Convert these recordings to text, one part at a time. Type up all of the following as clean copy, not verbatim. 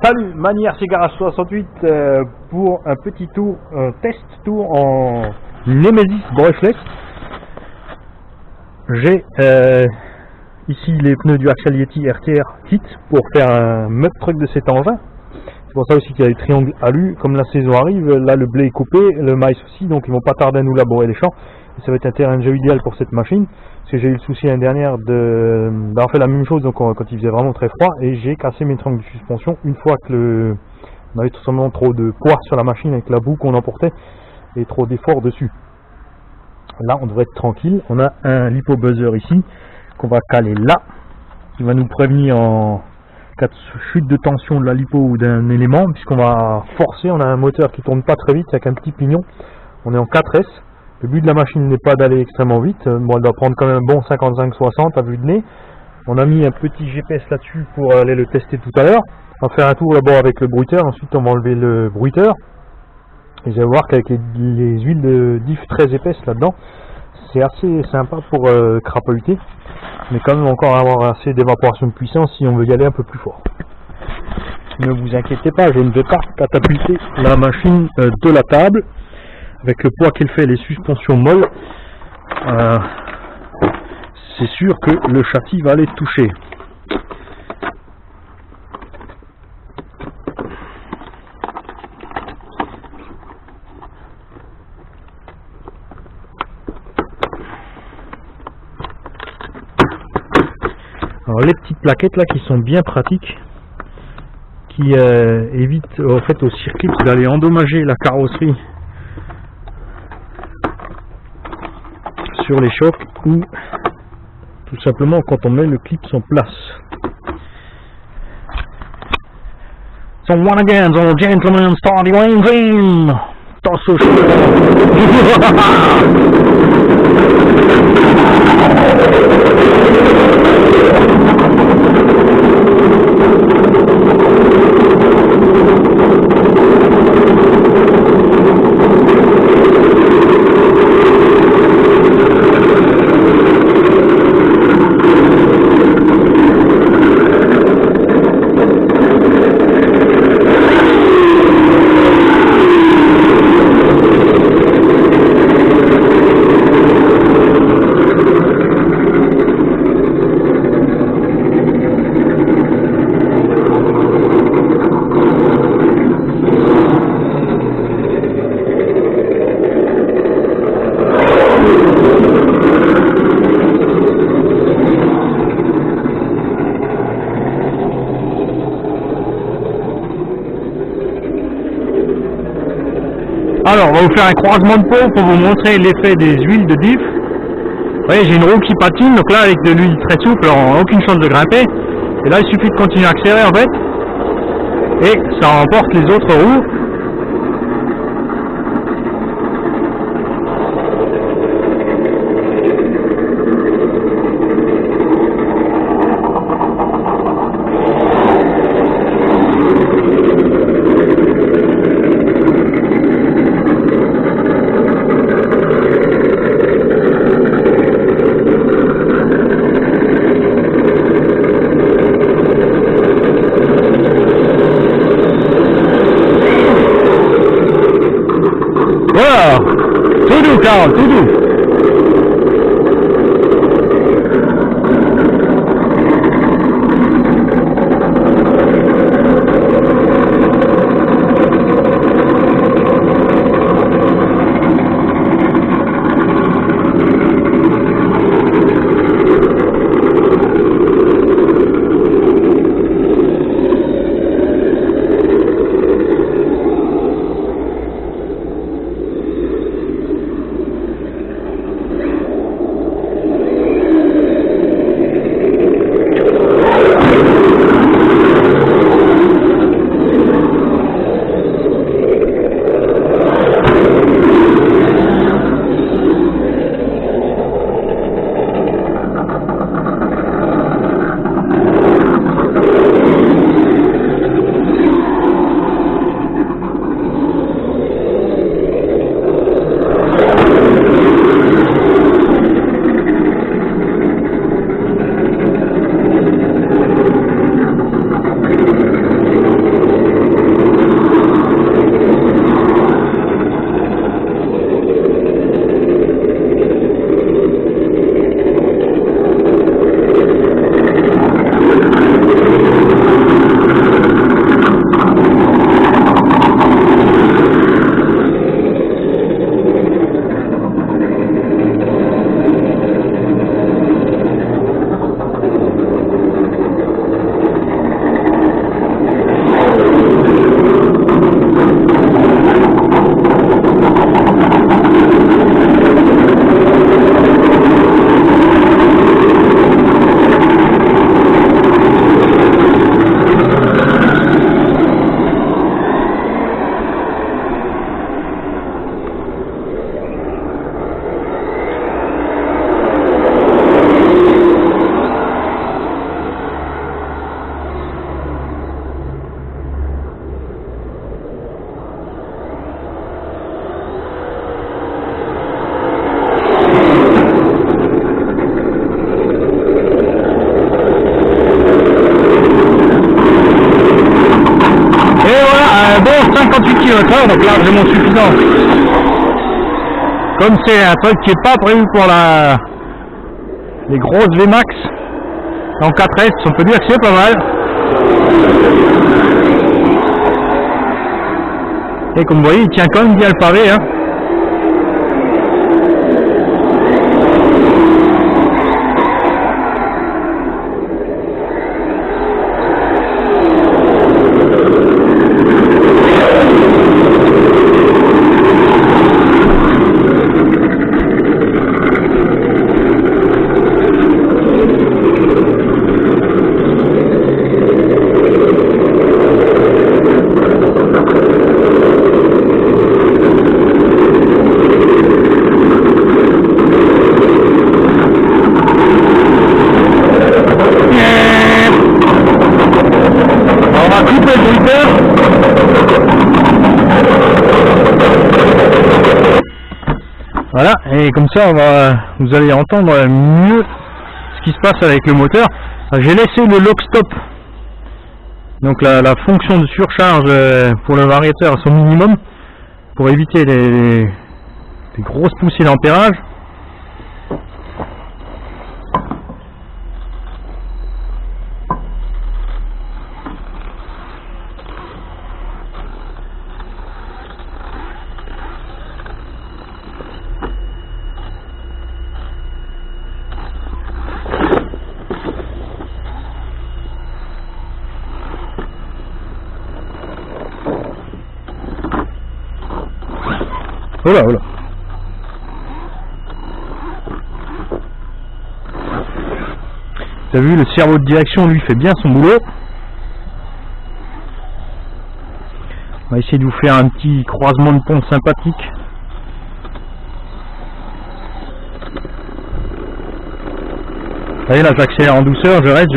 Salut, Manière chez Garage 68 pour un petit tour, un test tour en Nemesis Brushless. J'ai ici les pneus du Axel Yeti RTR Kit pour faire un mud truck de cet engin. C'est pour ça aussi qu'il y a des triangles alu. Comme la saison arrive, là le blé est coupé, le maïs aussi, donc ils vont pas tarder à nous labourer les champs. Et ça va être un terrain de jeu idéal pour cette machine. Parce que j'ai eu le souci l'année dernière d'avoir fait la même chose donc quand il faisait vraiment très froid et j'ai cassé mes triangles de suspension une fois que on avait tout simplement trop de poids sur la machine avec la boue qu'on emportait et trop d'efforts dessus. Là on devrait être tranquille. On a un lipo buzzer ici qu'on va caler là qui va nous prévenir en cas de chute de tension de la lipo ou d'un élément, puisqu'on va forcer. On a un moteur qui tourne pas très vite avec un petit pignon. On est en 4S. Le but de la machine n'est pas d'aller extrêmement vite. Bon, elle doit prendre quand même un bon 55-60 à vue de nez. On a mis un petit GPS là-dessus pour aller le tester tout à l'heure. On va faire un tour d'abord avec le bruiteur, ensuite on va enlever le bruiteur. Et vous allez voir qu'avec les huiles de diff très épaisses là-dedans, c'est assez sympa pour crapahuter. Mais quand même encore avoir assez d'évaporation de puissance si on veut y aller un peu plus fort. Ne vous inquiétez pas, je ne vais pas catapulter la machine de la table. Avec le poids qu'elle fait, les suspensions molles, c'est sûr que le châssis va aller toucher. Alors les petites plaquettes là qui sont bien pratiques, qui évitent en fait au circuit d'aller endommager la carrosserie sur les chocs ou tout simplement quand on met le clip en place. So one again, so gentlemen, start your engine. Toss au Alors, on va vous faire un croisement de peau pour vous montrer l'effet des huiles de diff. Vous voyez, j'ai une roue qui patine, donc là avec de l'huile très souple, on n'a aucune chance de grimper. Et là, il suffit de continuer à accélérer en fait. Et ça remporte les autres roues. Voilà, tout doux Carl, tout doux. 58 km/h, donc largement suffisant. Comme c'est un truc qui n'est pas prévu pour les grosses VMAX, en 4S, on peut dire que c'est pas mal. Et comme vous voyez, il tient quand même bien le pavé, hein. Voilà, et comme ça vous allez entendre mieux ce qui se passe avec le moteur. J'ai laissé le lock stop, donc la fonction de surcharge pour le variateur à son minimum pour éviter les grosses poussées d'ampérage. Voilà, voilà. T'as vu, le cerveau de direction lui fait bien son boulot. On va essayer de vous faire un petit croisement de pont sympathique. Vous voyez là, j'accélère en douceur, je reste,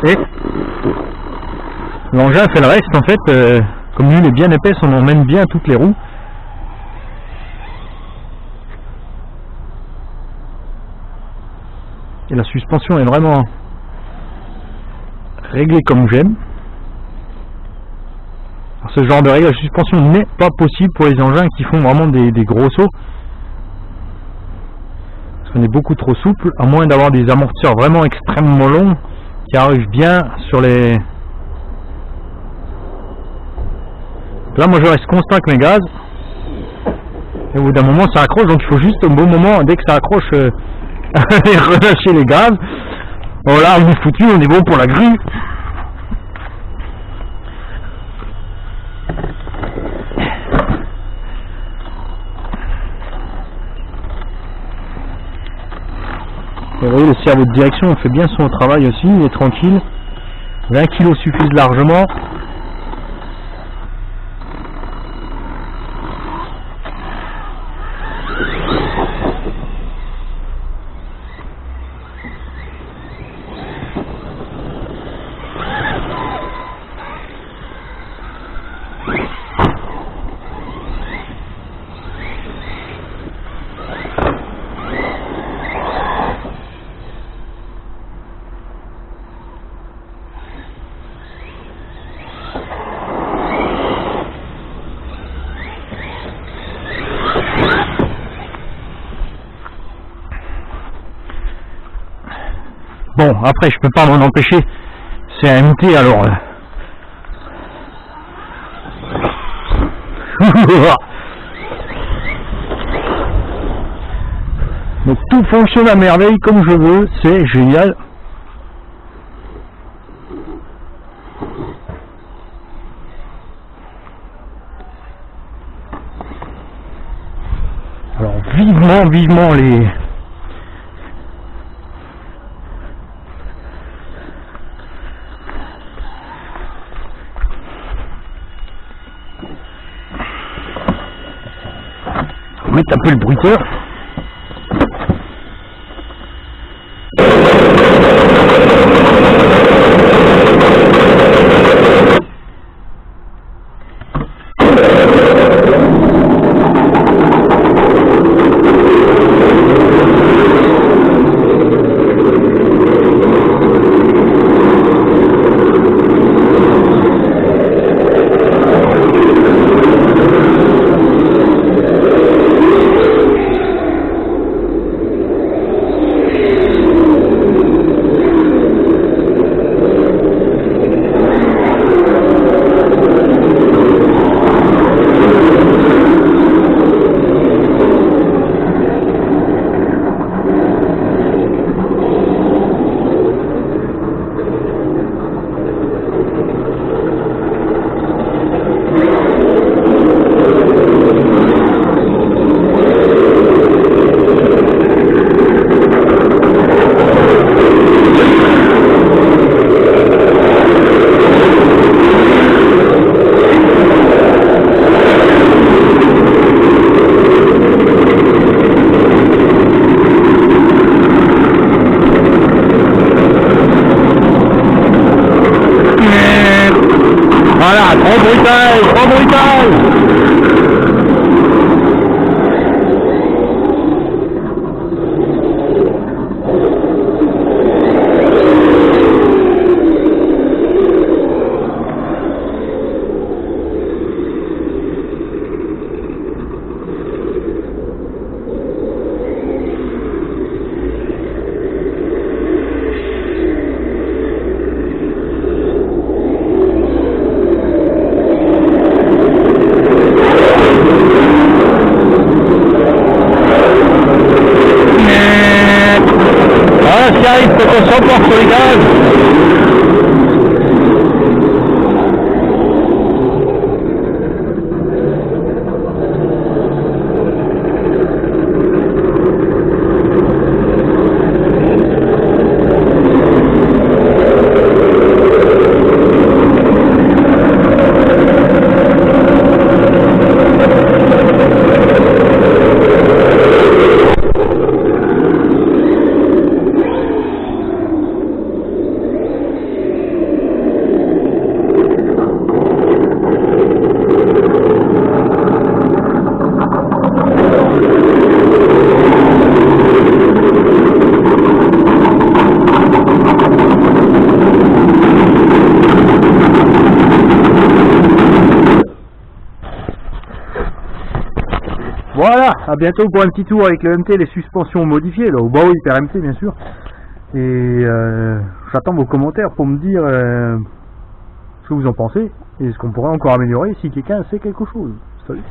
et l'engin fait le reste en fait. Comme l'huile est bien épaisse, on emmène bien toutes les roues. Et la suspension est vraiment réglée comme j'aime. Ce genre de réglage de suspension n'est pas possible pour les engins qui font vraiment des gros sauts. Parce qu'on est beaucoup trop souple, à moins d'avoir des amortisseurs vraiment extrêmement longs qui arrivent bien sur les... Là moi je reste constant avec mes gaz. Et au bout d'un moment ça accroche, donc il faut juste au bon moment, dès que ça accroche, aller relâcher les gaz. Voilà, on est foutu, on est bon pour la grue. Et vous voyez, le cerveau de direction fait bien son travail aussi, il est tranquille. 20 kg suffisent largement. Bon, après, je peux pas m'en empêcher. C'est un MT, alors... Donc tout fonctionne à merveille comme je veux, c'est génial. Alors vivement les... Mettre un peu le bruiteur. Voilà, trop brutal, trop brutal. Voilà ce qui arrive quand on s'emporte sur les gaz. Voilà, à bientôt pour un petit tour avec le MT, les suspensions modifiées, là, au bas hyper MT bien sûr. Et j'attends vos commentaires pour me dire ce que vous en pensez et ce qu'on pourrait encore améliorer si quelqu'un sait quelque chose. Salut.